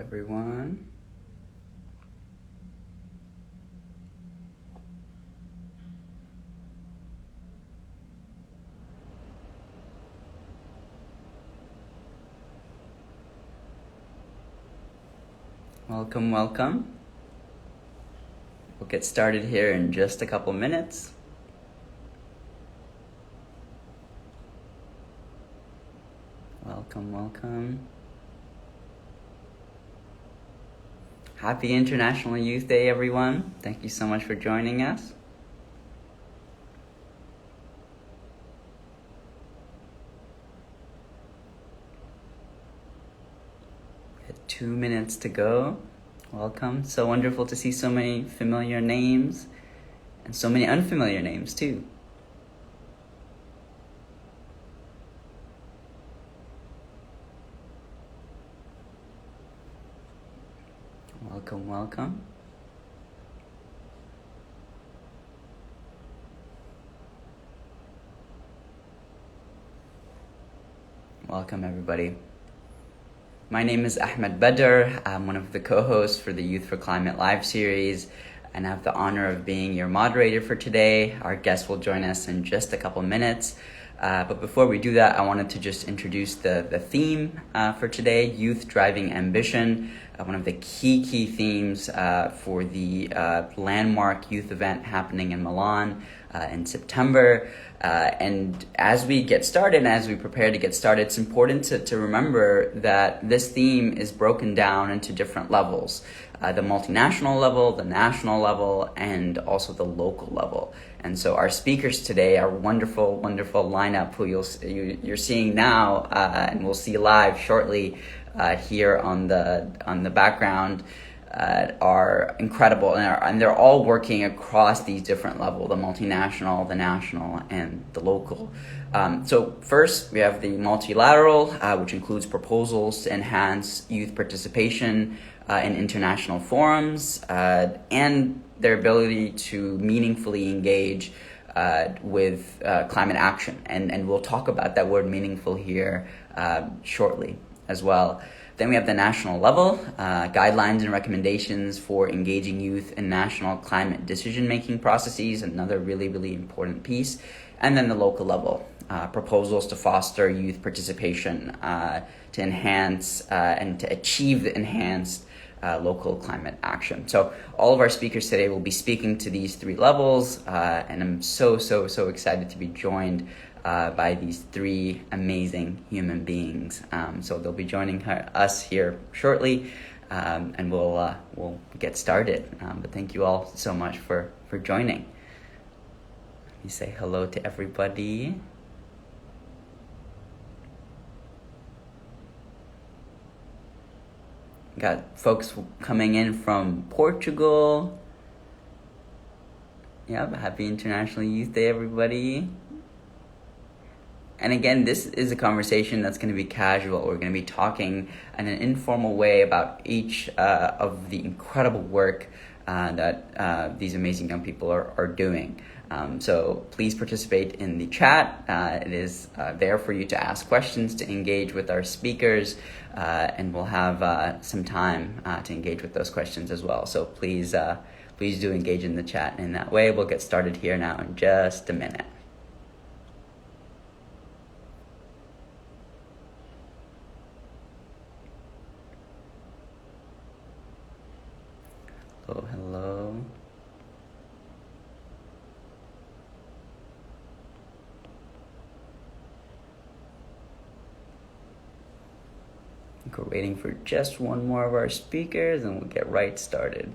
everyone. Welcome, welcome. We'll get started here in just a couple minutes. Welcome, welcome. Happy International Youth Day, everyone. Thank you so much for joining us. We have 2 minutes to go. Welcome. So wonderful to see so many familiar names and so many unfamiliar names too. Welcome, welcome. Welcome, everybody. My name is Ahmed Badr. I'm one of the co-hosts for the Youth for Climate live series, and I have the honor of being your moderator for today. Our guest will join us in just a couple minutes. But before we do that, I wanted to just introduce the theme for today, Youth Driving Ambition, one of the key themes for the landmark youth event happening in Milan in September. And as we get started, and as we prepare to get started, it's important to remember that this theme is broken down into different levels. The multinational level, the national level, and also the local level. And so our speakers today, our wonderful lineup who you're seeing now and we'll see live shortly here on the background, are incredible, and they're all working across these different levels: the multinational, the national, and the local. So first, we have the multilateral, which includes proposals to enhance youth participation in international forums and their ability to meaningfully engage with climate action. And we'll talk about that word meaningful here shortly as well. Then we have the national level, guidelines and recommendations for engaging youth in national climate decision-making processes, another really important piece. And then the local level, proposals to foster youth participation to enhance and to achieve the enhanced local climate action. So all of our speakers today will be speaking to these three levels, and I'm so excited to be joined by these three amazing human beings. So they'll be joining us here shortly, and we'll get started. But thank you all so much for joining. Let me say hello to everybody. Got folks coming in from Portugal. Yep, happy International Youth Day, everybody. And again, this is a conversation that's going to be casual. We're going to be talking in an informal way about each of the incredible work that these amazing young people are doing. So please participate in the chat. It is there for you to ask questions, to engage with our speakers, and we'll have some time to engage with those questions as well. So please do engage in the chat in that way. We'll get started here now in just a minute. Hello. I think we're waiting for just one more of our speakers and we'll get right started.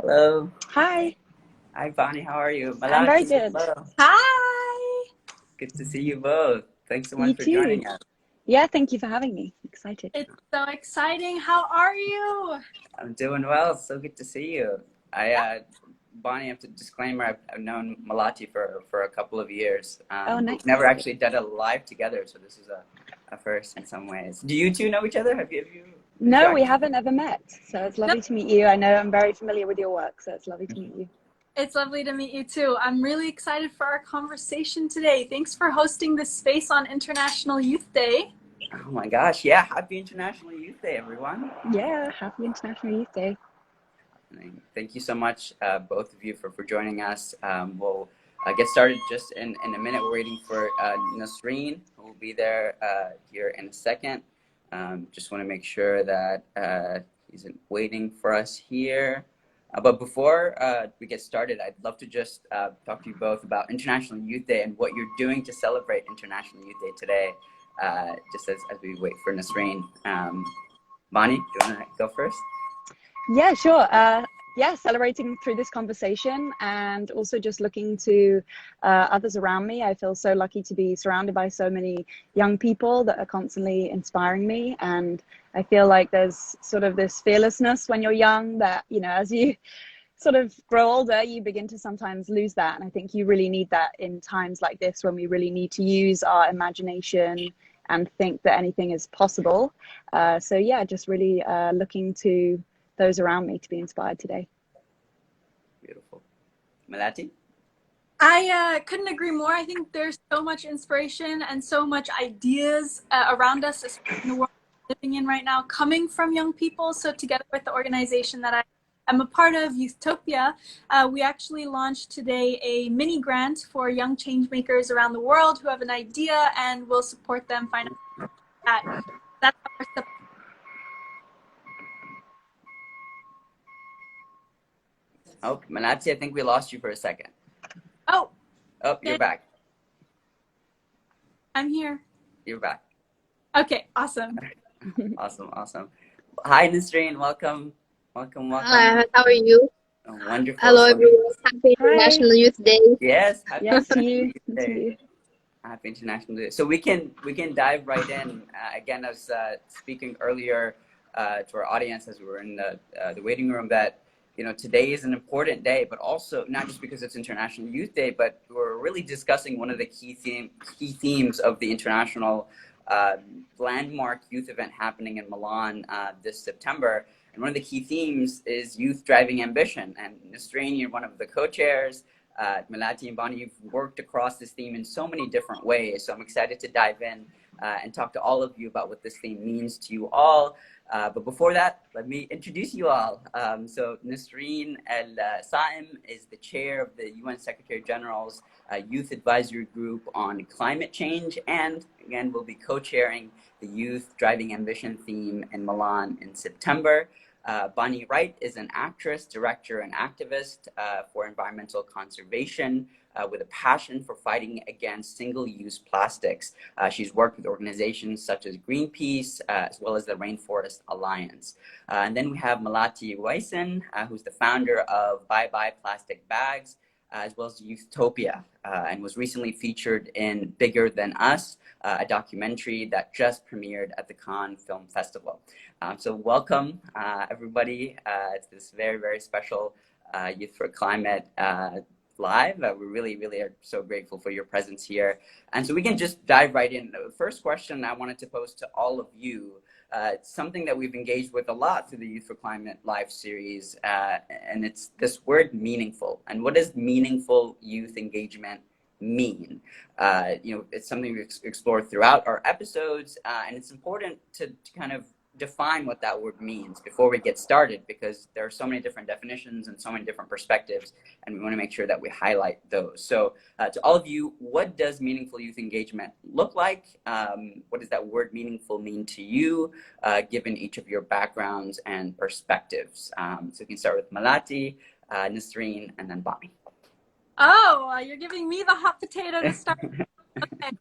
Hello. Hi. Hi, Bonnie. How are you? I'm very Melati, good. hello. Hi. Good to see you both. Thanks so much You for too. joining us. Yeah, thank you for having me. Excited. It's so exciting. How are you? I'm doing well. So good to see you. I Bonnie, I have to disclaimer, I've known Melati for a couple of years. Oh, nice. We've never actually done a live together, so this is a first in some ways. Do you two know each other? Have you No, we interacted? haven't ever met. So it's lovely to meet you. I know I'm very familiar with your work, so it's lovely to meet you. It's lovely to meet you too. I'm really excited for our conversation today. Thanks for hosting this space on International Youth Day. Oh my gosh, yeah. Happy International Youth Day, everyone. Yeah, happy International Youth Day. Thank you so much, both of you, for joining us. We'll get started just in a minute. We're waiting for Nasreen, who will be there here in a second. Just want to make sure that he's waiting for us here. But before we get started, I'd love to just talk to you both about International Youth Day and what you're doing to celebrate International Youth Day today, just as we wait for Nasreen. Bonnie, do you want to go first? Yeah, sure. Yeah, celebrating through this conversation and also just looking to others around me. I feel so lucky to be surrounded by so many young people that are constantly inspiring me. And I feel like there's sort of this fearlessness when you're young that, you know, as you sort of grow older, you begin to sometimes lose that. And I think you really need that in times like this when we really need to use our imagination and think that anything is possible. So yeah, just really looking to those around me to be inspired today. Beautiful. Melati? I couldn't agree more. I think there's so much inspiration and so much ideas around us, especially in the world we're living in right now, coming from young people. So together with the organization that I am a part of, Youthtopia, we actually launched today a mini grant for young change makers around the world who have an idea, and we'll support them financially. That's our Oh, Melati, I think we lost you for a second. Oh, you're back. I'm here. You're back. Okay, awesome. Awesome. Hi, Nasreen. Welcome. Hi, how are you? Oh, wonderful. Hello, everyone. Happy International Youth Day. Yes. Yes, to you. Day. Happy International Day. So we can dive right in. Again, I was speaking earlier to our audience as we were in the waiting room that, you know, today is an important day, but also not just because it's International Youth Day, but we're really discussing one of the key themes of the international landmark youth event happening in Milan this September. And one of the key themes is youth driving ambition. And Nasreen, you're one of the co-chairs. Melati and Bonnie, you've worked across this theme in so many different ways. So I'm excited to dive in and talk to all of you about what this theme means to you all. But before that, let me introduce you all. So Nasreen Sayeem is the chair of the UN Secretary General's Youth Advisory Group on Climate Change, and again, will be co-chairing the Youth Driving Ambition theme in Milan in September. Bonnie Wright is an actress, director, and activist for environmental conservation with a passion for fighting against single-use plastics. She's worked with organizations such as Greenpeace, as well as the Rainforest Alliance. And then we have Melati Wijsen, who's the founder of Bye Bye Plastic Bags, as well as Youthtopia, and was recently featured in Bigger Than Us, a documentary that just premiered at the Cannes Film Festival. So welcome, everybody, to this very, very special Youth for Climate Live. We really are so grateful for your presence here. And so we can just dive right in. The first question I wanted to pose to all of you, something that we've engaged with a lot through the Youth for Climate Live series, and it's this word meaningful. And what does meaningful youth engagement mean? You know, it's something we explore throughout our episodes, and it's important to kind of define what that word means before we get started, because there are so many different definitions and so many different perspectives, and we want to make sure that we highlight those. So to all of you, what does meaningful youth engagement look like? What does that word meaningful mean to you, given each of your backgrounds and perspectives? So we can start with Melati, Nasreen, and then Bonnie. Oh, you're giving me the hot potato to start. Okay.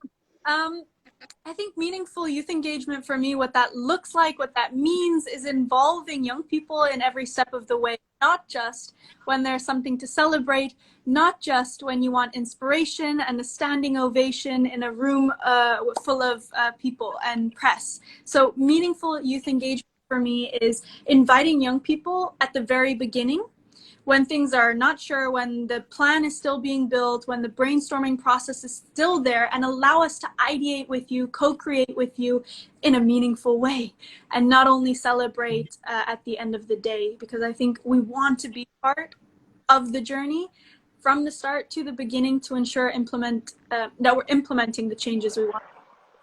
I think meaningful youth engagement for me, what that looks like, what that means, is involving young people in every step of the way, not just when there's something to celebrate, not just when you want inspiration and a standing ovation in a room full of people and press. So meaningful youth engagement for me is inviting young people at the very beginning, when things are not sure, when the plan is still being built, when the brainstorming process is still there, and allow us to ideate with you, co-create with you in a meaningful way, and not only celebrate at the end of the day, because I think we want to be part of the journey from the start to the beginning to ensure that we're implementing the changes we want.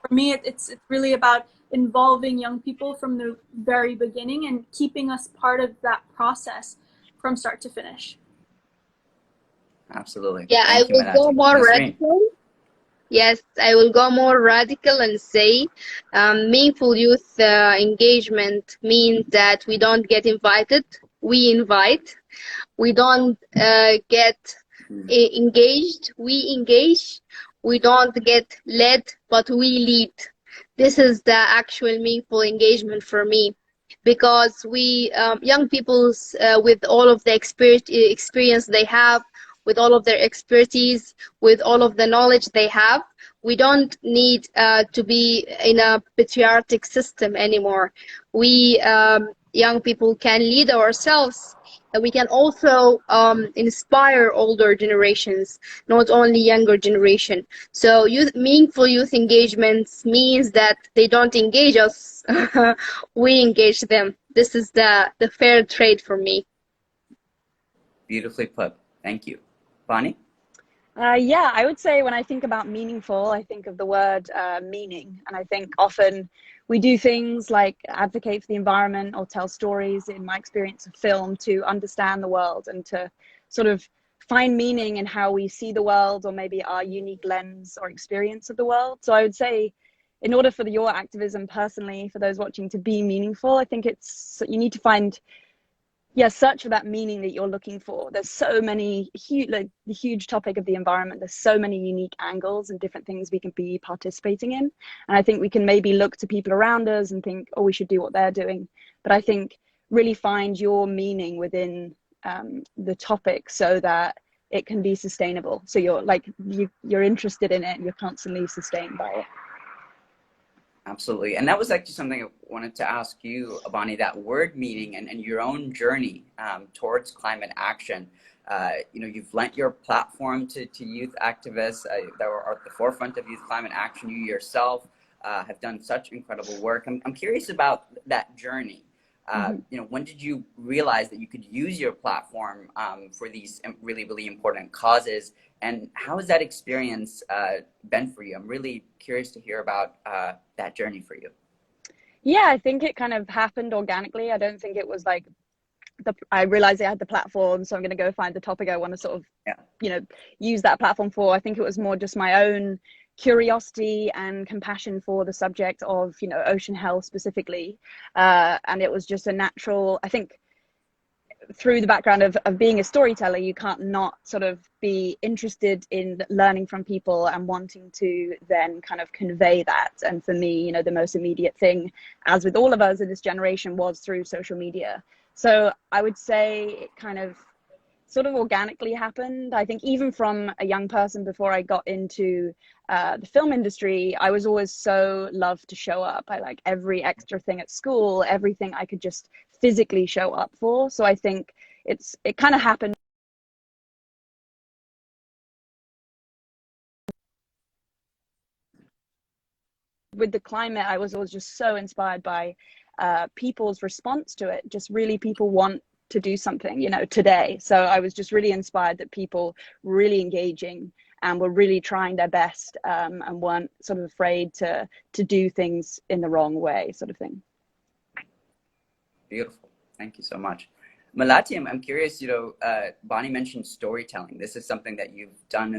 For me, it's really about involving young people from the very beginning and keeping us part of that process from start to finish. Absolutely. Yeah, I Thank you, will go Melati. more Nasreen. radical. Yes, I will go more radical and say meaningful youth engagement means that we don't get invited, we invite. We don't get engaged, we engage. We don't get led, but we lead. This is the actual meaningful engagement for me, because we young people's with all of the experience they have, with all of their expertise, with all of the knowledge they have, we don't need to be in a patriarchic system anymore. We young people can lead ourselves, and we can also inspire older generations, not only younger generation. So meaningful youth engagements means that they don't engage us, we engage them. This is the fair trade for me. Beautifully put. Thank you. Bonnie? Yeah, I would say when I think about meaningful, I think of the word meaning. And I think often we do things like advocate for the environment or tell stories, in my experience of film, to understand the world and to sort of find meaning in how we see the world, or maybe our unique lens or experience of the world. So I would say, in order for your activism personally, for those watching, to be meaningful, I think you need to find, search for that meaning that you're looking for. There's so many the huge topic of the environment. There's so many unique angles and different things we can be participating in. And I think we can maybe look to people around us and think, oh, we should do what they're doing. But I think really find your meaning within the topic so that it can be sustainable. So you're interested in it and you're constantly sustained by it. Absolutely. And that was actually something I wanted to ask you, Bonnie, that word meaning and your own journey towards climate action. You've lent your platform to youth activists that were at the forefront of youth climate action. You yourself have done such incredible work. I'm curious about that journey. When did you realize that you could use your platform for these really, really important causes? And how has that experience been for you? I'm really curious to hear about that journey for you. Yeah, I think it kind of happened organically. I don't think it was like I realized I had the platform, so I'm going to go find the topic I want to sort of, use that platform for. I think it was more just my own curiosity and compassion for the subject of, ocean health specifically. And it was just a natural, I think, through the background of being a storyteller, you can't not sort of be interested in learning from people and wanting to then kind of convey that. And for me, the most immediate thing, as with all of us in this generation, was through social media. So I would say it kind of sort of organically happened. I think even from a young person, before I got into the film industry, I was always so loved to show up. I like every extra thing at school, everything I could just physically show up for. So I think it kind of happened. With the climate, I was always just so inspired by people's response to it. Just really people want to do something, today. So I was just really inspired that people were really engaging and were really trying their best and weren't sort of afraid to do things in the wrong way, sort of thing. Beautiful. Thank you so much. Melati, I'm curious, Bonnie mentioned storytelling. This is something that you've done,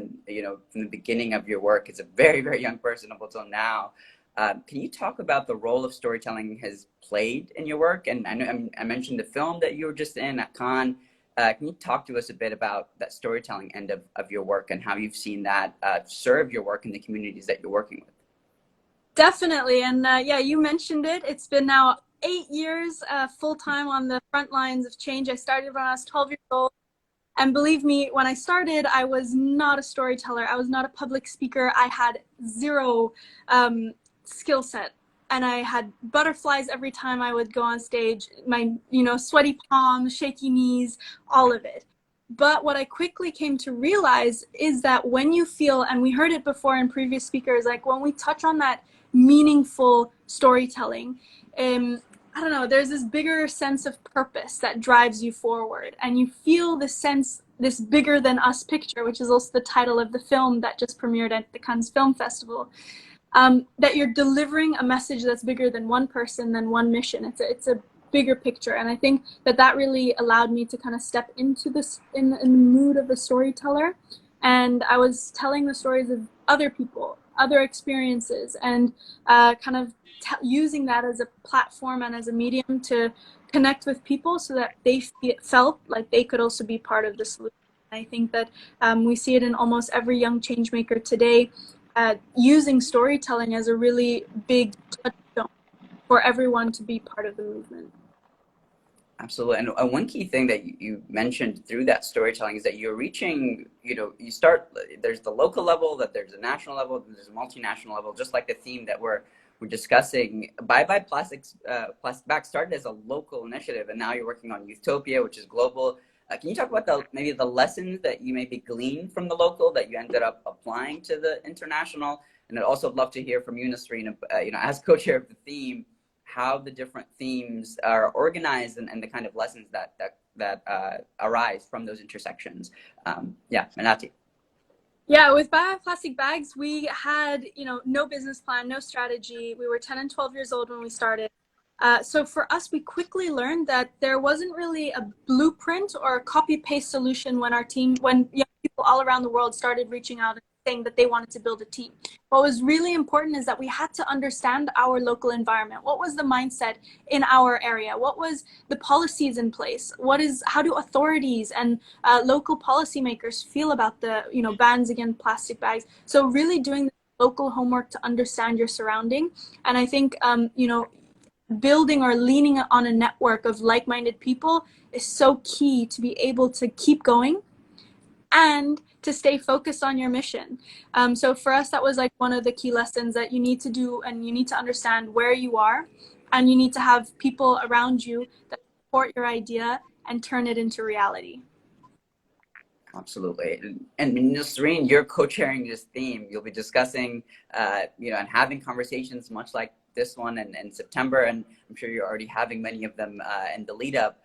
from the beginning of your work as a very, very young person up until now. Can you talk about the role of storytelling has played in your work? And I mentioned the film that you were just in at Cannes. Can you talk to us a bit about that storytelling end of your work and how you've seen that serve your work in the communities that you're working with? Definitely. And you mentioned it. It's been now 8 years full-time on the front lines of change. I started when I was 12 years old. And believe me, when I started, I was not a storyteller. I was not a public speaker. I had zero skill set. And I had butterflies every time I would go on stage, my, sweaty palms, shaky knees, all of it. But what I quickly came to realize is that when you feel, and we heard it before in previous speakers, like when we touch on that meaningful storytelling, I don't know, there's this bigger sense of purpose that drives you forward. And you feel this sense, this bigger than us picture, which is also the title of the film that just premiered at the Cannes Film Festival, that you're delivering a message that's bigger than one person, than one mission. It's a bigger picture. And I think that that really allowed me to kind of step into this in the mood of a storyteller. And I was telling the stories of other people, other experiences, and kind of using that as a platform and as a medium to connect with people so that they felt like they could also be part of the solution. I think that we see it in almost every young change maker today, using storytelling as a really big touchstone for everyone to be part of the movement. Absolutely. And one key thing that you mentioned through that storytelling is that you're reaching, you start, there's the local level, that there's a national level, there's a multinational level, just like the theme that we're discussing. Bye Bye Plastic Bags started as a local initiative, and now you're working on Utopia, which is global. Can you talk about maybe the lessons that you maybe gleaned from the local that you ended up applying to the international? And I'd also love to hear from you, Nasreen, as co-chair of the theme, how the different themes are organized and the kind of lessons that arise from those intersections. Melati. Yeah, with Plastic Bags, we had, no business plan, no strategy. We were 10 and 12 years old when we started. So for us, we quickly learned that there wasn't really a blueprint or a copy-paste solution when young people all around the world started reaching out and saying that they wanted to build a team. What was really important is that we had to understand our local environment. What was the mindset in our area? What was the policies in place? How do authorities and local policymakers feel about the bans against plastic bags? So really doing the local homework to understand your surrounding. And I think building or leaning on a network of like-minded people is so key to be able to keep going and to stay focused on your mission. So for us, that was like one of the key lessons that you need to do, and you need to understand where you are, and you need to have people around you that support your idea and turn it into reality. Absolutely. And Nasreen, you're co-chairing this theme. You'll be discussing, and having conversations much like this one in September, and I'm sure you're already having many of them in the lead up.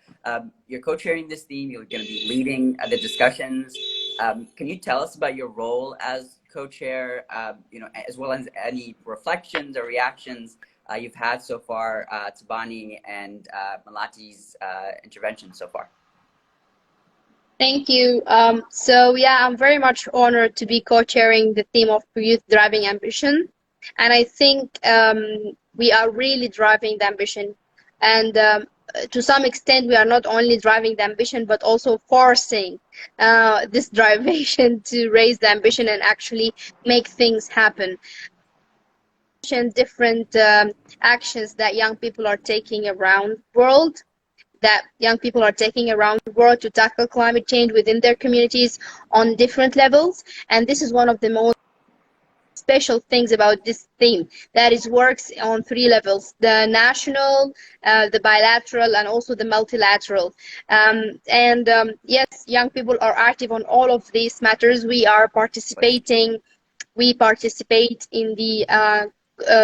You're co-chairing this theme. You're going to be leading the discussions. Can you tell us about your role as co-chair, as well as any reflections or reactions you've had so far to Bani and Melati's intervention so far? Thank you. I'm very much honored to be co-chairing the theme of youth driving ambition. And I think we are really driving the ambition. And to some extent, we are not only driving the ambition, but also forcing this drivation to raise the ambition and actually make things happen. Different actions that young people are taking around the world, to tackle climate change within their communities on different levels. And this is one of the most special things about this theme, that it works on 3 levels: the national, the bilateral, and also the multilateral. Yes, young people are active on all of these matters. We participate in the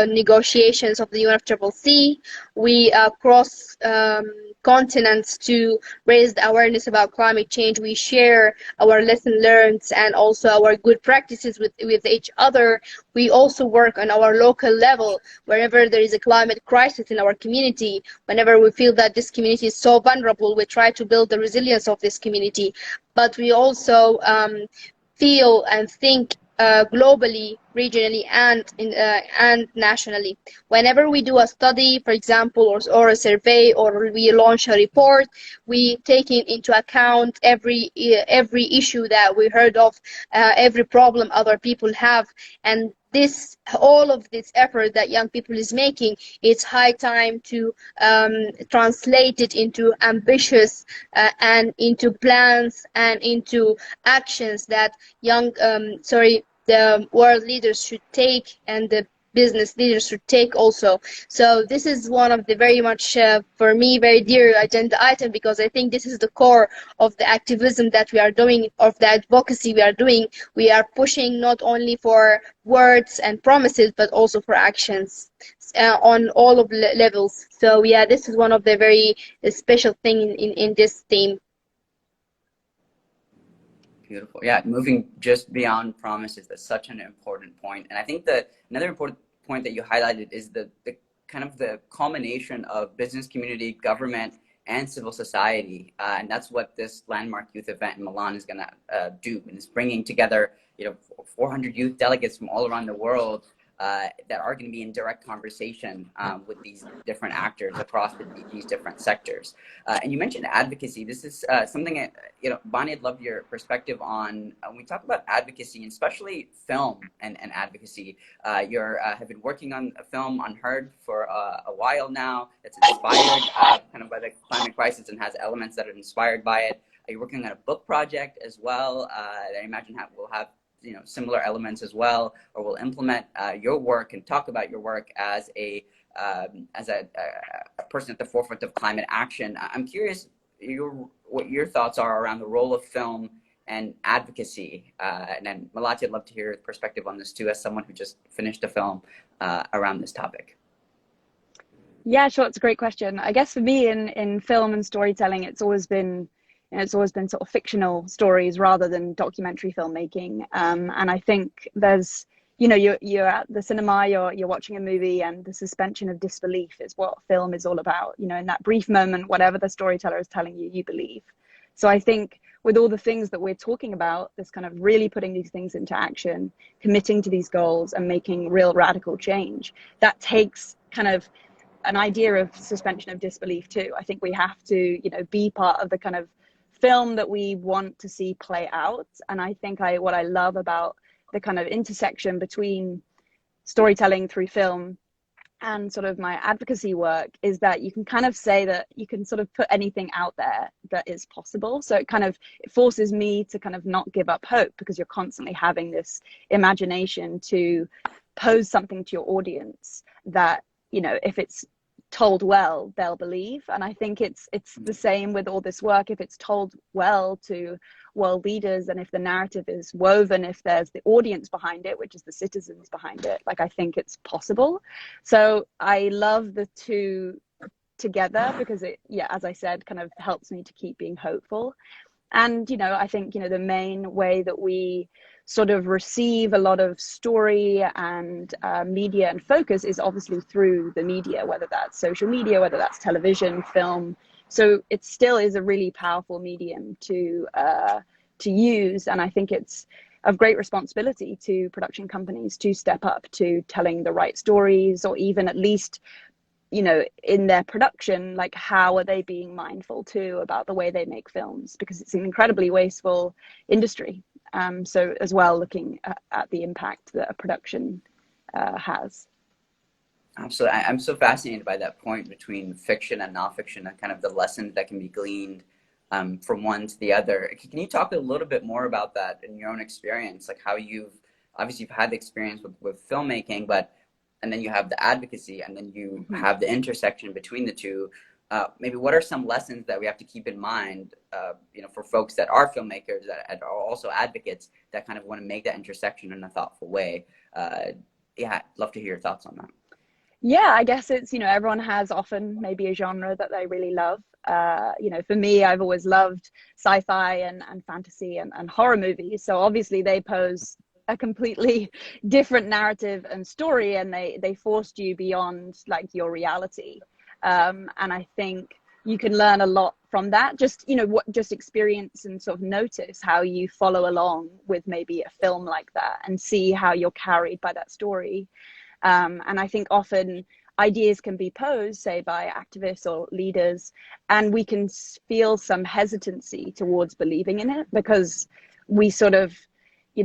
negotiations of the UNFCCC. We cross continents to raise the awareness about climate change. We share our lessons learned and also our good practices with each other. We also work on our local level wherever there is a climate crisis in our community. Whenever we feel that this community is so vulnerable, we try to build the resilience of this community. But we also feel and think globally, regionally, and nationally. Whenever we do a study, for example, or a survey, or we launch a report, we take into account every issue that we heard of, every problem other people have, and all of this effort that young people is making, it's high time to translate it into ambitious and into plans and into actions that the world leaders should take, and the business leaders should take also. So this is one of the very much, for me, very dear agenda item, because I think this is the core of the activism that we are doing, of the advocacy we are doing. We are pushing not only for words and promises, but also for actions on all of levels. So yeah, this is one of the very special thing in this theme. Beautiful. Yeah, moving just beyond promises, that's such an important point. And I think that another important point that you highlighted is the kind of the culmination of business community, government, and civil society. And that's what this landmark youth event in Milan is going to do. And it's bringing together, 400 youth delegates from all around the world that are going to be in direct conversation with these different actors across these different sectors. And you mentioned advocacy. This is something, Bonnie, I'd love your perspective on. When we talk about advocacy, and especially film and advocacy, you have been working on a film, Unheard, for a while now. It's inspired kind of by the climate crisis and has elements that are inspired by it. You're working on a book project as well that I imagine will have similar elements as well, or will implement your work and talk about your work as a person at the forefront of climate action. I'm curious what your thoughts are around the role of film and advocacy. And then Melati, I'd love to hear your perspective on this too, as someone who just finished a film around this topic. Yeah, sure. It's a great question. I guess for me in film and storytelling, it's always been sort of fictional stories rather than documentary filmmaking. And I think there's, you're at the cinema, you're watching a movie, and the suspension of disbelief is what film is all about. In that brief moment, whatever the storyteller is telling you, you believe. So I think with all the things that we're talking about, this kind of really putting these things into action, committing to these goals and making real radical change, that takes kind of an idea of suspension of disbelief too. I think we have to, be part of the kind of film that we want to see play out. And I think what I love about the kind of intersection between storytelling through film and sort of my advocacy work is that you can kind of say that you can sort of put anything out there that is possible. So it forces me to kind of not give up hope, because you're constantly having this imagination to pose something to your audience that, if it's told well, they'll believe. And I think it's the same with all this work. If it's told well to world leaders, and if the narrative is woven, if there's the audience behind it, which is the citizens behind it, I think it's possible. So I love the two together, because it, as I said, kind of helps me to keep being hopeful. And, I think, the main way that we sort of receive a lot of story and media and focus is obviously through the media, whether that's social media, whether that's television, film. So it still is a really powerful medium to use. And I think it's of great responsibility to production companies to step up to telling the right stories, or even at least, in their production, how are they being mindful too about the way they make films, because it's an incredibly wasteful industry. So as well, looking at the impact that a production has. Absolutely. I'm so fascinated by that point between fiction and nonfiction, and kind of the lessons that can be gleaned from one to the other. Can you talk a little bit more about that in your own experience? Like how you've had the experience with filmmaking, and then you have the advocacy, and then you have the intersection between the two. Maybe what are some lessons that we have to keep in mind, for folks that are filmmakers that are also advocates that kind of want to make that intersection in a thoughtful way? I'd love to hear your thoughts on that. Yeah, I guess it's, everyone has often maybe a genre that they really love. For me, I've always loved sci-fi and fantasy and horror movies. So obviously they pose a completely different narrative and story, and they forced you beyond your reality. And I think you can learn a lot from that. Just experience and sort of notice how you follow along with maybe a film like that, and see how you're carried by that story. And I think often ideas can be posed, say, by activists or leaders, and we can feel some hesitancy towards believing in it, because we sort of,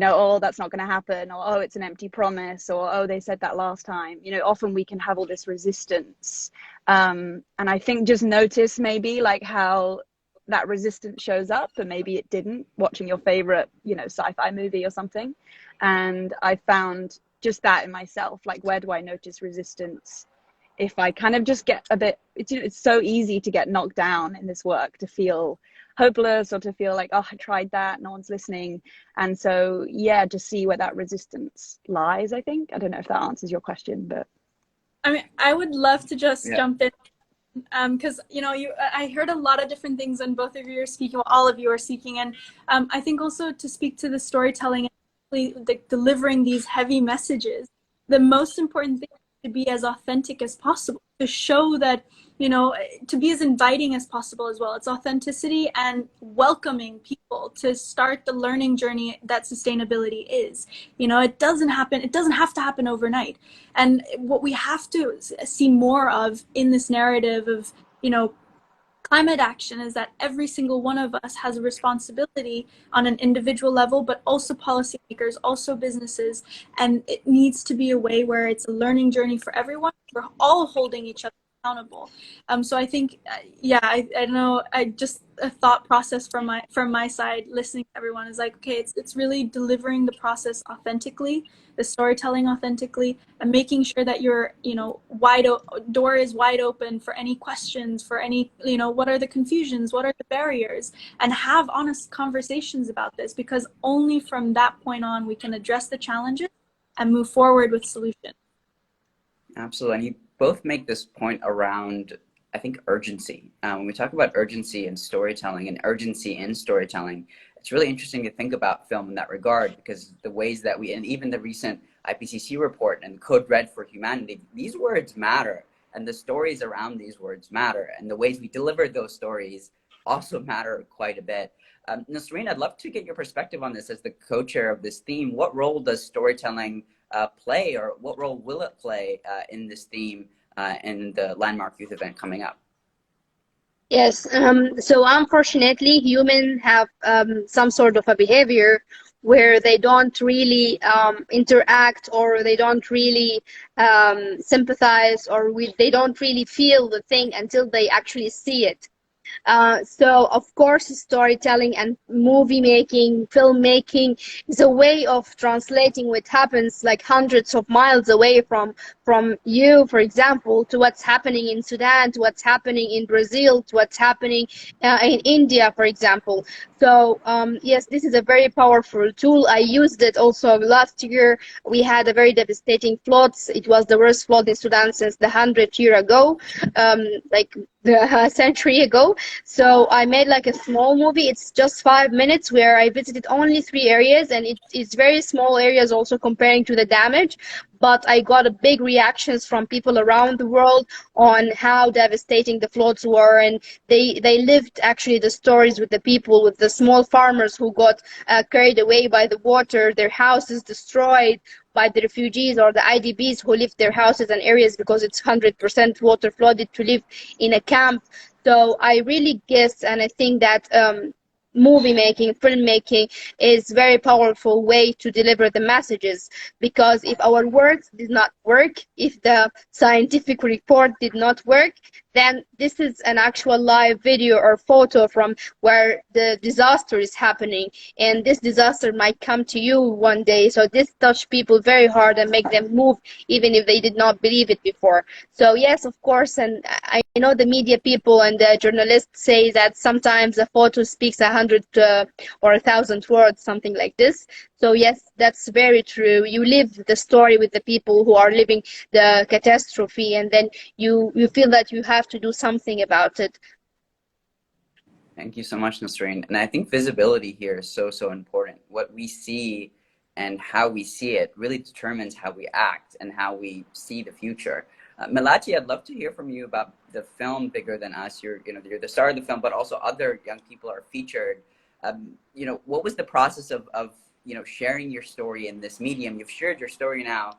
oh, that's not going to happen, or, oh, it's an empty promise, or, oh, they said that last time. Often we can have all this resistance. And I think just notice maybe how that resistance shows up, and maybe it didn't, watching your favorite, sci-fi movie or something. And I found just that in myself, like where do I notice resistance if I kind of just get a bit, it's so easy to get knocked down in this work, to feel hopeless or to feel like, oh, I tried that, no one's listening. And so, yeah, just see where that resistance lies, I think. I don't know if that answers your question, but. I mean, I would love to just Yeah. jump in, because I heard a lot of different things, and both of you are speaking, well, all of you are speaking, and I think also to speak to the storytelling and delivering these heavy messages, the most important thing is to be as authentic as possible, to show that, to be as inviting as possible as well. It's authenticity and welcoming people to start the learning journey that sustainability is. It doesn't have to happen overnight. And what we have to see more of in this narrative of, climate action is that every single one of us has a responsibility on an individual level, but also policymakers, also businesses. And it needs to be a way where it's a learning journey for everyone. We're all holding each other accountable. So I think, I don't know, I just a thought process from my side, listening to everyone is like, okay, it's really delivering the process authentically, the storytelling authentically, and making sure that your door is wide open for any questions, for any what are the confusions, what are the barriers, and have honest conversations about this, because only from that point on we can address the challenges and move forward with solutions. Absolutely. And you both make this point around, I think, urgency. When we talk about urgency in storytelling and urgency in storytelling, it's really interesting to think about film in that regard, because the ways that and even the recent IPCC report and Code Red for Humanity, these words matter, and the stories around these words matter, and the ways we deliver those stories also matter quite a bit. Nasreen, I'd love to get your perspective on this as the co-chair of this theme. What role does storytelling play, or what role will it play in this theme in the landmark youth event coming up? Yes, so unfortunately, humans have some sort of a behavior where they don't really interact, or they don't really sympathize, or they don't really feel the thing until they actually see it. So of course, storytelling and movie making, filmmaking is a way of translating what happens like hundreds of miles away from you, for example, to what's happening in Sudan, to what's happening in Brazil, to what's happening in India, for example. So yes, this is a very powerful tool. I used it also last year. We had a very devastating floods. It was the worst flood in Sudan since the 100 years ago, like a century ago. So I made like a small movie. It's just 5 minutes where I visited only 3 areas, and it's very small areas also comparing to the damage. But I got a big reactions from people around the world on how devastating the floods were, and they lived actually the stories with the people, with the small farmers who got carried away by the water, their houses destroyed by the refugees or the IDPs who left their houses and areas because it's 100% water flooded to live in a camp. So I really guess, and I think that movie making, filmmaking is very powerful way to deliver the messages, because if our words did not work, if the scientific report did not work, then this is an actual live video or photo from where the disaster is happening, and this disaster might come to you one day. So this touch people very hard and make them move even if they did not believe it before. So yes, of course, and I know the media people and the journalists say that sometimes a photo speaks 100 or 1,000 words, something like this. So yes, that's very true. You live the story with the people who are living the catastrophe, and then you feel that you have to do something about it. Thank you so much, Nasreen. And I think visibility here is so important. What we see and how we see it really determines how we act and how we see the future. Melati, I'd love to hear from you about the film Bigger Than Us. You're the star of the film, but also other young people are featured. What was the process of sharing your story in this medium? You've shared your story now,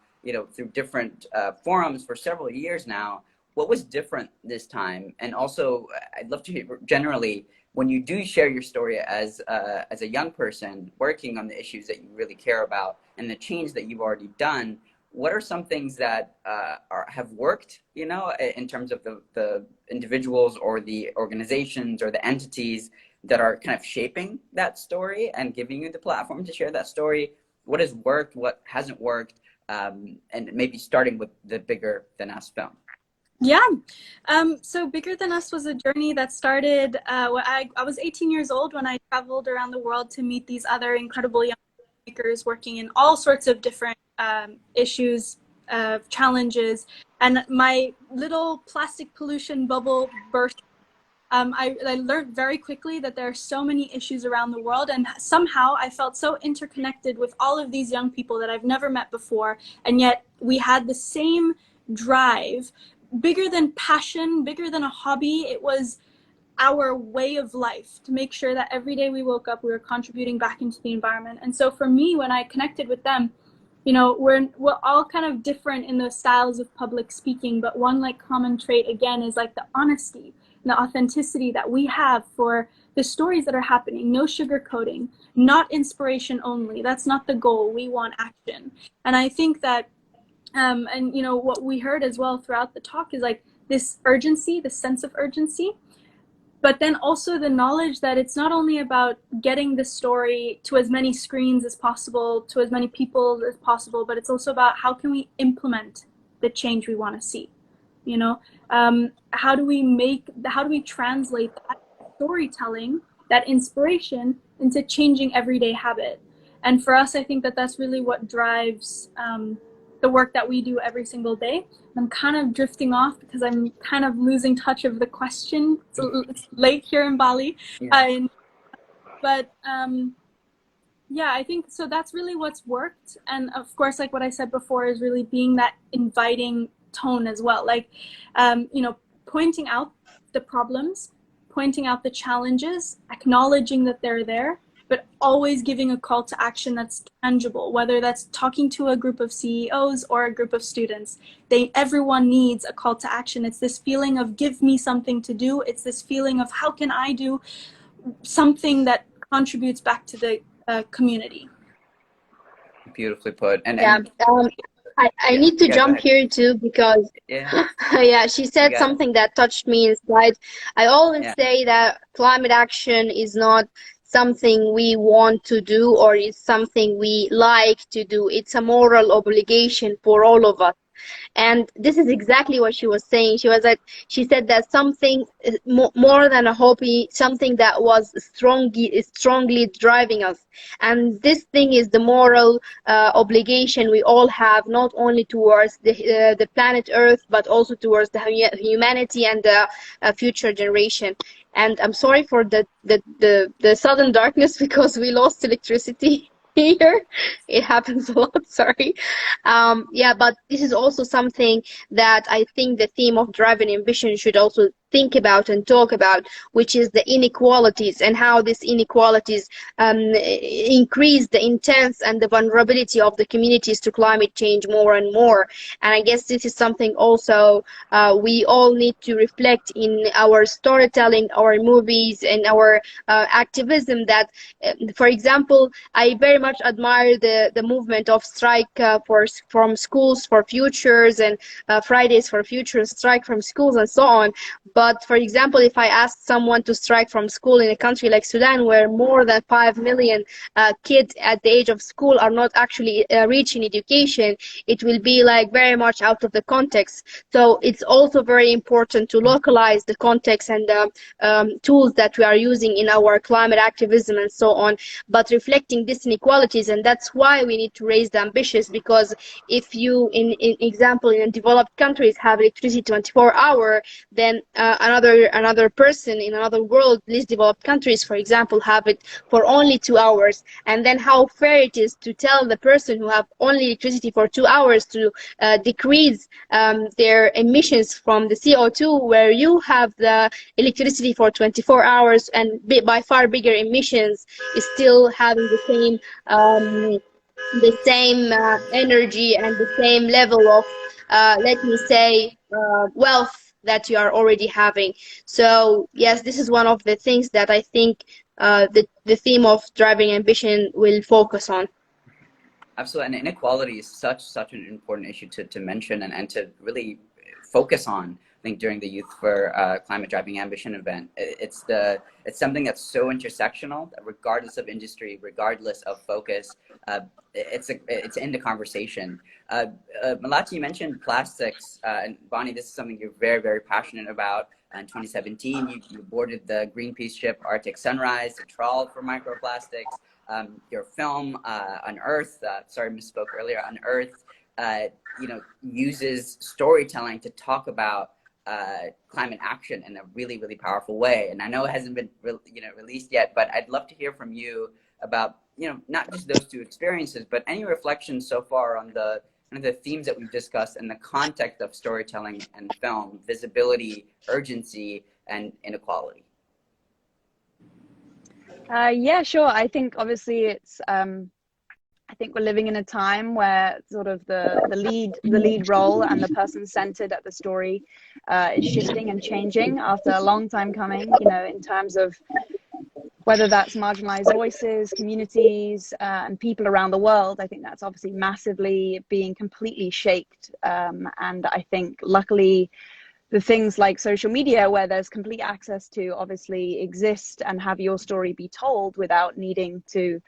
through different forums for several years now. What was different this time? And also, I'd love to hear generally, when you do share your story as a young person working on the issues that you really care about and the change that you've already done, what are some things that have worked, in terms of the individuals or the organizations or the entities that are kind of shaping that story and giving you the platform to share that story? What has worked? What hasn't worked? and maybe starting with the Bigger Than Us film. Yeah. So Bigger Than Us was a journey that started when I was 18 years old when I traveled around the world to meet these other incredible young makers working in all sorts of different issues, challenges. And my little plastic pollution bubble burst. I learned very quickly that there are so many issues around the world, and somehow I felt so interconnected with all of these young people that I've never met before, and yet we had the same drive, bigger than passion, bigger than a hobby. It was our way of life to make sure that every day we woke up, we were contributing back into the environment. And so for me, when I connected with them, you know, we're all kind of different in the styles of public speaking, but one like common trait again is like the honesty, the authenticity that we have for the stories that are happening. No sugarcoating, not inspiration only. That's not the goal. We want action. And I think that, and you know, what we heard as well throughout the talk is like this urgency, this sense of urgency, but then also the knowledge that it's not only about getting the story to as many screens as possible, to as many people as possible, but it's also about how can we implement the change we want to see. You know, how do we translate that storytelling, that inspiration into changing everyday habit? And for us, I think that that's really what drives the work that we do every single day. I'm kind of drifting off because I'm kind of losing touch of the question. It's late here in Bali. Yeah. But yeah, I think so that's really what's worked. And of course, like what I said before, is really being that inviting tone as well. Like, you know, pointing out the problems, pointing out the challenges, acknowledging that they're there, but always giving a call to action that's tangible, whether that's talking to a group of CEOs or a group of students. Everyone needs a call to action. It's this feeling of give me something to do. It's this feeling of how can I do something that contributes back to the community. Beautifully put. And yeah, I need to jump here too, because yeah, she said something that touched me inside. I always say that climate action is not something we want to do or is something we like to do. It's a moral obligation for all of us. And this is exactly what she was saying. She said that something more than a hobby, something that was strongly driving us. And this thing is the moral obligation we all have, not only towards the planet Earth, but also towards the humanity and the future generation. And I'm sorry for the sudden darkness because we lost electricity here. It happens a lot, sorry. Yeah, but this is also something that I think the theme of Drive and Ambition should also think about and talk about, which is the inequalities and how these inequalities increase the intent and the vulnerability of the communities to climate change more and more. And I guess this is something also we all need to reflect in our storytelling, our movies, and our activism. That, for example, I very much admire the movement of strike from schools for futures and Fridays for Futures, strike from schools and so on. But for example, if I ask someone to strike from school in a country like Sudan, where more than 5 million kids at the age of school are not actually reaching education, it will be like very much out of the context. So it's also very important to localize the context and the tools that we are using in our climate activism and so on, but reflecting these inequalities. And that's why we need to raise the ambitions, because if you, in example, in developed countries have electricity 24 hours, then another person in another world, least developed countries, for example, have it for only 2 hours. And then how fair it is to tell the person who have only electricity for 2 hours to decrease their emissions from the CO2, where you have the electricity for 24 hours and by far bigger emissions, is still having the same energy and the same level of let me say wealth that you are already having. So yes, this is one of the things that I think the theme of Driving Ambition will focus on. Absolutely, and inequality is such an important issue to mention and to really focus on think during the Youth for Climate Driving Ambition event. It's something that's so intersectional that regardless of industry, regardless of focus, it's in the conversation. Melati, you mentioned plastics, and Bonnie, this is something you're very, very passionate about. In 2017, you boarded the Greenpeace ship Arctic Sunrise to trawl for microplastics. Your film, Unearthed, sorry, misspoke earlier, Unearthed, uses storytelling to talk about climate action in a really, really powerful way. And I know it hasn't been released yet, but I'd love to hear from you about, not just those two experiences, but any reflections so far on the themes that we've discussed in the context of storytelling and film: visibility, urgency, and inequality. Yeah, sure. I think obviously it's I think we're living in a time where sort of the lead role and the person centered at the story is shifting and changing after a long time coming, in terms of whether that's marginalized voices, communities, and people around the world. I think that's obviously massively being completely shaped. And I think luckily the things like social media, where there's complete access to obviously exist and have your story be told without needing to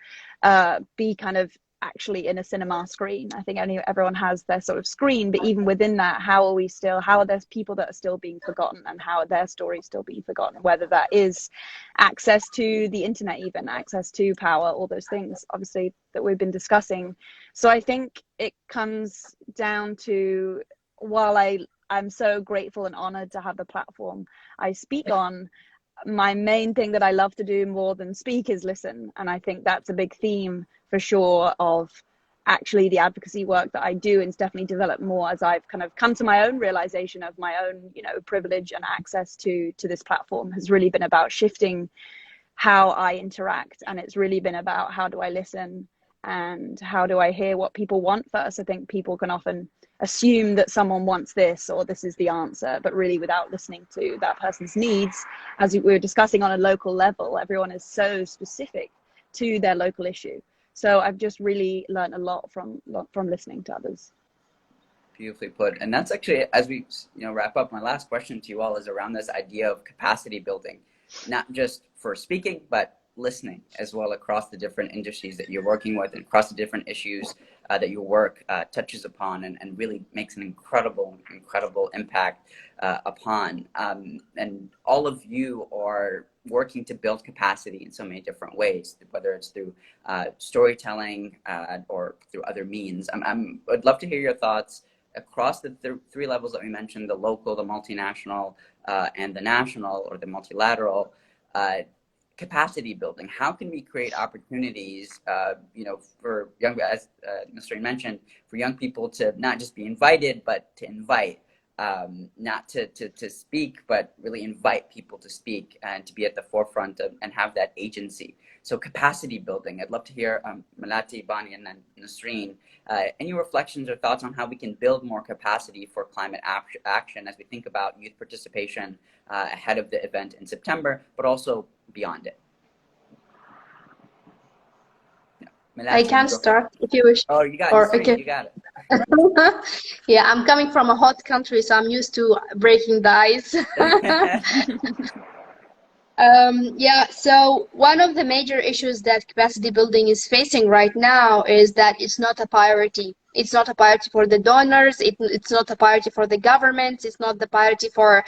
be kind of actually in a cinema screen. I think everyone has their sort of screen, but even within that, how are there people that are still being forgotten, and how are their stories still being forgotten, whether that is access to the internet, even access to power, all those things obviously that we've been discussing. So I think it comes down to, while I'm so grateful and honored to have the platform I speak on, my main thing that I love to do more than speak is listen. And I think that's a big theme for sure of actually the advocacy work that I do, and it's definitely developed more as I've kind of come to my own realization of my own, privilege and access to this platform has really been about shifting how I interact. And it's really been about how do I listen and how do I hear what people want first. I think people can often assume that someone wants this or this is the answer, but really without listening to that person's needs, as we were discussing on a local level, everyone is so specific to their local issue. So I've just really learned a lot from listening to others. Beautifully put. And that's actually, as we wrap up, my last question to you all is around this idea of capacity building, not just for speaking, but listening as well across the different industries that you're working with and across the different issues that your work touches upon and really makes an incredible impact upon. And all of you are working to build capacity in so many different ways, whether it's through storytelling or through other means. I'd love to hear your thoughts across the three levels that we mentioned: the local, the multinational, and the national or the multilateral. Capacity building. How can we create opportunities, for young, as Mr. mentioned, for young people to not just be invited, but to invite, not to speak, but really invite people to speak and to be at the forefront of, and have that agency. So capacity building. I'd love to hear Melati, Bonnie, and then Nasreen, any reflections or thoughts on how we can build more capacity for climate action as we think about youth participation ahead of the event in September, but also beyond it. Melati, I can start if you wish. Oh, you got it. Or, okay. You got it. Yeah, I'm coming from a hot country, so I'm used to breaking the ice. Yeah, so one of the major issues that capacity building is facing right now is that it's not a priority. It's not a priority for the donors. It's not a priority for the governments. It's not the priority for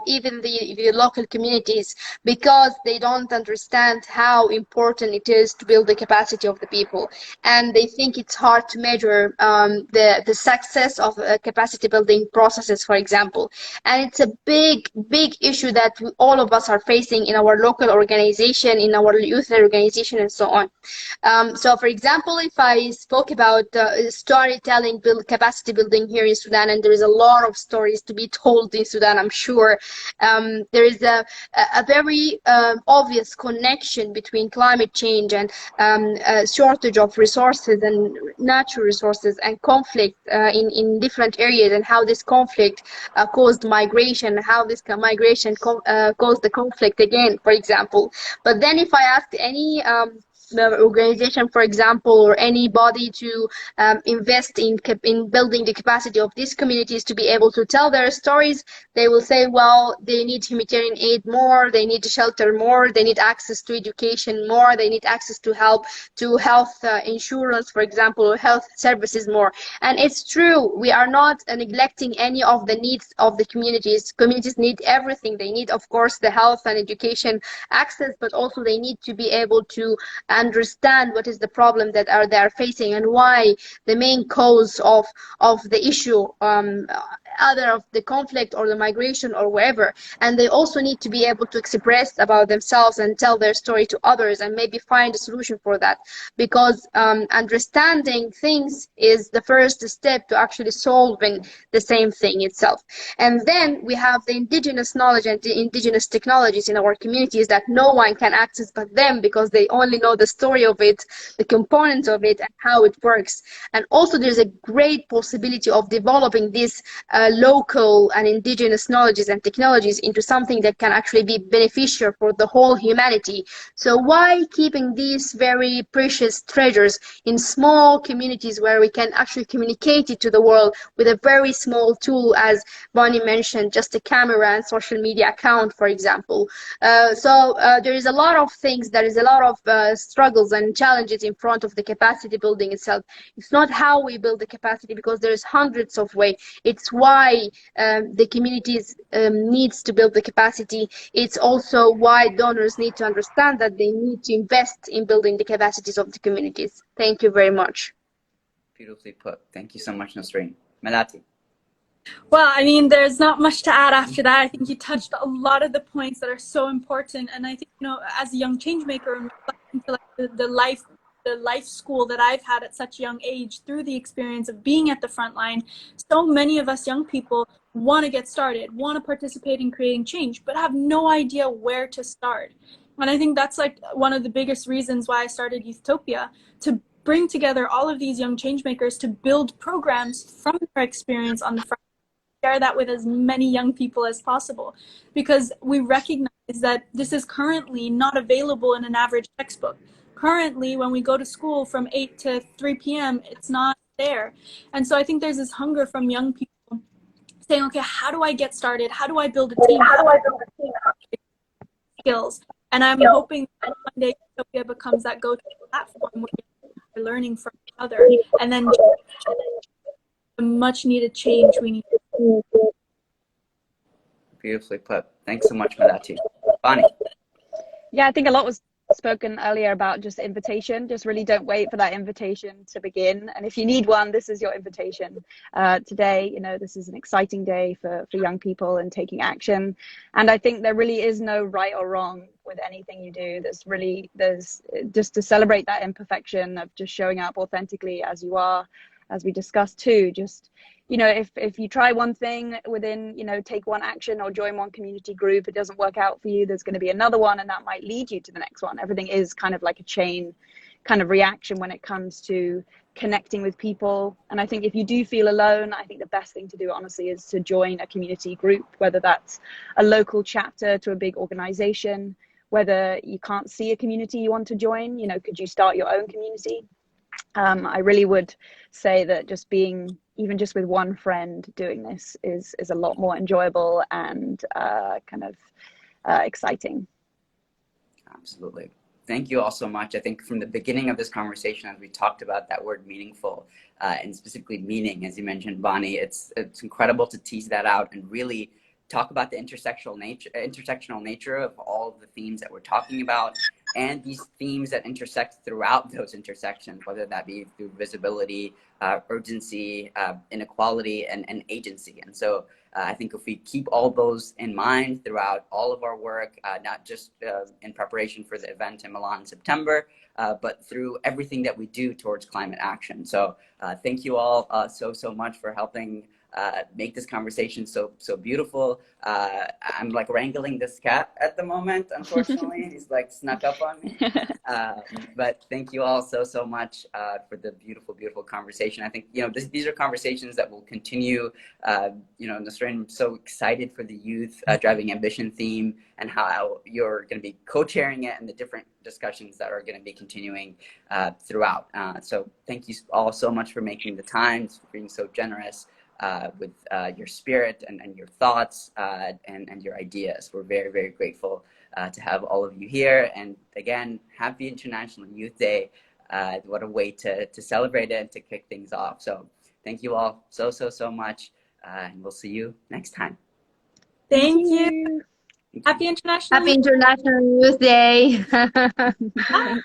even the local communities, because they don't understand how important it is to build the capacity of the people, and they think it's hard to measure the success of capacity building processes, for example. And it's a big issue that all of us are facing in our local organization, in our youth organization, and so on. So, for example, if I spoke about storytelling, capacity building here in Sudan, and there is a lot of stories to be told in Sudan, I'm sure. There is a very obvious connection between climate change and shortage of resources and natural resources and conflict in different areas, and how this conflict caused migration, how this migration caused the conflict again, for example. But then if I asked any organization, for example, or any body to invest in building the capacity of these communities to be able to tell their stories, they will say, well, they need humanitarian aid more, they need shelter more, they need access to education more, they need access to health insurance, for example, or health services more. And it's true, we are not neglecting any of the needs of the communities. Communities need everything. They need, of course, the health and education access, but also they need to be able to understand what is the problem that they are facing and why the main cause of the issue, either of the conflict or the migration or wherever. And they also need to be able to express about themselves and tell their story to others and maybe find a solution for that, because understanding things is the first step to actually solving the same thing itself. And then we have the indigenous knowledge and the indigenous technologies in our communities that no one can access but them, because they only know the story of it, the components of it, and how it works. And also there's a great possibility of developing these local and indigenous knowledges and technologies into something that can actually be beneficial for the whole humanity. So why keeping these very precious treasures in small communities where we can actually communicate it to the world with a very small tool, as Bonnie mentioned, just a camera and social media account, for example. So there is a lot of things, there is a lot of struggles and challenges in front of the capacity building itself. It's not how we build the capacity, because there's hundreds of ways. It's why the communities needs to build the capacity. It's also why donors need to understand that they need to invest in building the capacities of the communities. Thank you very much. Beautifully put. Thank you so much, Nasreen. Melati. Well, I mean, there's not much to add after that. I think you touched a lot of the points that are so important. And I think, you know, as a young change maker and reflecting to like the life school that I've had at such a young age through the experience of being at the front line, so many of us young people want to get started, want to participate in creating change, but have no idea where to start. And I think that's like one of the biggest reasons why I started Youthtopia, to bring together all of these young change makers to build programs from their experience on the front, share that with as many young people as possible, because we recognize that this is currently not available in an average textbook. Currently, when we go to school from 8 to 3 p.m., it's not there. And so I think there's this hunger from young people saying, okay, how do I get started? How do I build a team? How do I build a team? Skills. And I'm hoping that one day Youthtopia becomes that go-to platform where we're learning from each other, and then the much needed change we need. Beautifully put. Thanks so much, Melati. Bonnie. Yeah, I think a lot was spoken earlier about just invitation. Just really don't wait for that invitation to begin. And if you need one, this is your invitation. Today, you know, this is an exciting day for young people and taking action. And I think there really is no right or wrong with anything you do. There's just to celebrate that imperfection of just showing up authentically as you are, as we discussed too. Just, you know, if you try one thing within, you know, take one action or join one community group, it doesn't work out for you, there's going to be another one, and that might lead you to the next one. Everything is kind of like a chain kind of reaction when it comes to connecting with people. And I think if you do feel alone, I think the best thing to do, honestly, is to join a community group, whether that's a local chapter to a big organization. Whether you can't see a community you want to join, you know, could you start your own community? I really would say that just being, even just with one friend doing this is a lot more enjoyable and exciting. Absolutely. Thank you all so much. I think from the beginning of this conversation, as we talked about that word meaningful, and specifically meaning, as you mentioned, Bonnie, it's incredible to tease that out and really talk about the intersectional nature of all of the themes that we're talking about, and these themes that intersect throughout those intersections, whether that be through visibility, urgency, inequality, and agency. And so I think if we keep all those in mind throughout all of our work, not just in preparation for the event in Milan in September, but through everything that we do towards climate action. So thank you all so much for helping make this conversation so beautiful. I'm like wrangling this cat at the moment, unfortunately. He's like snuck up on me. But thank you all so much for the beautiful conversation. I think, these are conversations that will continue. Nasrin, I'm so excited for the Youth Driving Ambition theme and how you're going to be co-chairing it and the different discussions that are going to be continuing throughout. So thank you all so much for making the time, for being so generous with your spirit and your thoughts and your ideas. We're very grateful to have all of you here. And again, happy International Youth Day. What a way to celebrate it and to kick things off. So thank you all so much. And we'll see you next time. Thank you. Happy International Happy International Youth Day. Bye.